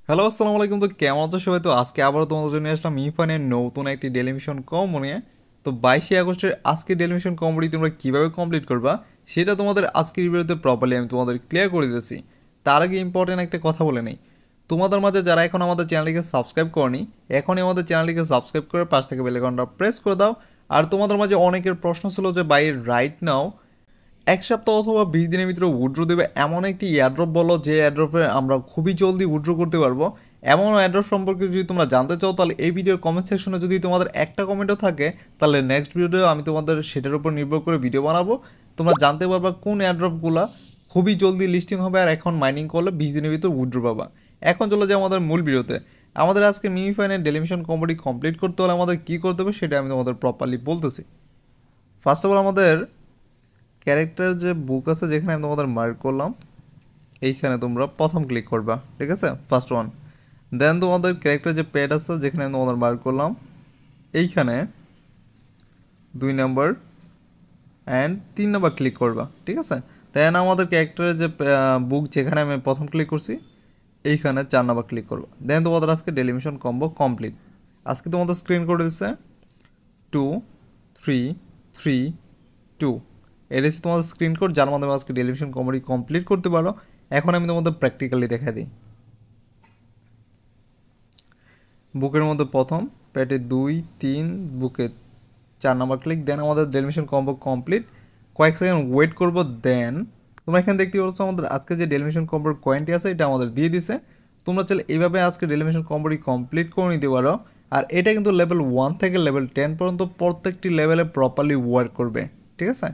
Hello আসসালামু আলাইকুম। তো কেমন আছো সবাই? তো আজকে আবারও তোমাদের জন্য আসলাম ইরফানের নতুন একটি ডেলি মিশন কম নিয়ে। তো 22শে আগস্টের আজকে ডেলি মিশন কমটি তোমরা কীভাবে কমপ্লিট করবা সেটা তোমাদের আজকের ভিডিওতে প্রপারলি আমি তোমাদের ক্লিয়ার করে দিতেছি। তার আগে ইম্পর্টেন্ট একটা কথা বলে নেই, তোমাদের মাঝে যারা এখন আমাদের চ্যানেলটিকে সাবস্ক্রাইব করনি, এখনই আমাদের চ্যানেলটিকে সাবস্ক্রাইব করে পাশ থেকে বেল আইকনটা প্রেস করে দাও। আর তোমাদের মাঝে অনেকের প্রশ্ন ছিল যে বাই রাইট নাও 1 সপ্তাহ অথবা 20 দিনের ভিতরে উইথড্র দেবে এমন একটি এয়ারড্রপ বলো যে এয়ারড্রপে আমরা খুবই জলদি উইথড্র করতে পারবো। এমন এয়ারড্রপ সম্পর্কে যদি তোমরা জানতে চাও তাহলে এই ভিডিওর কমেন্ট সেকশনে যদি তোমাদের একটা কমেন্টও থাকে তাহলে নেক্সট ভিডিও আমি তোমাদের সেটার উপর নির্ভর করে ভিডিও বানাবো। তোমরা জানতে পারবা কোন এয়ারড্রপগুলো খুবই জলদি লিস্টিং হবে আর এখন মাইনিং করলে 20 দিনের ভিতর উইথড্র পাবা। এখন চলে যায় আমাদের মূল ভিডিওতে। আমাদের আজকে মিমি ফাইনের ডেলিমিশন কম্পিটি কমপ্লিট করতে হলে আমাদের কী করতে হবে সেটা আমি তোমাদের প্রপারলি বলতেছি। ফার্স্ট অফ অল আমাদের ক্যারেক্টার যে বুক আছে যেখানে আমি তোমাদের মার্ক করলাম এইখানে তোমরা প্রথম ক্লিক করবা, ঠিক আছে, ফার্স্ট ওয়ান। দেন তোমাদের ক্যারেক্টার যে প্যাড আছে যেখানে আমি তোমাদের মার্ক করলাম এইখানে 2 নম্বর অ্যান্ড 3 নম্বর ক্লিক করবা, ঠিক আছে। দেন আমাদের ক্যারেক্টারের যে বুক যেখানে আমি প্রথম ক্লিক করছি এইখানে 4 নম্বর ক্লিক করবা। দেন তোমাদের আজকে ডেলিমিশন কম্বো কমপ্লিট। আজকে তোমাদের স্ক্রিন করে দিচ্ছে 2 3 3 2। এটা হচ্ছে তোমাদের স্ক্রিন কোড যার মাধ্যমে আজকে ডেলিমিশন কমেডি কমপ্লিট করতে পারো। এখন আমি তোমাদের প্র্যাকটিক্যালি দেখা দিই। বুকের মধ্যে প্রথম, পেটে 2 3, বুকে 4 নম্বর ক্লিক। দেন আমাদের ডেলিমিশন কম্বো কমপ্লিট। কয়েক সেকেন্ড ওয়েট করবো। দেন তোমরা এখানে দেখতে পাচ্ছ আমাদের আজকে যে ডেলিমিশন কম্বোর কয়েনটি আছে এটা আমাদের দিয়ে দিছে। তোমরা চাইলে এইভাবে আজকে ডেলিমিশন কম্বোটি কমপ্লিট করে নিতে পারো। আর এটা কিন্তু লেভেল 1 থেকে লেভেল 10 পর্যন্ত প্রত্যেকটি লেভেলে প্রপারলি ওয়ার্ক করবে, ঠিক আছে।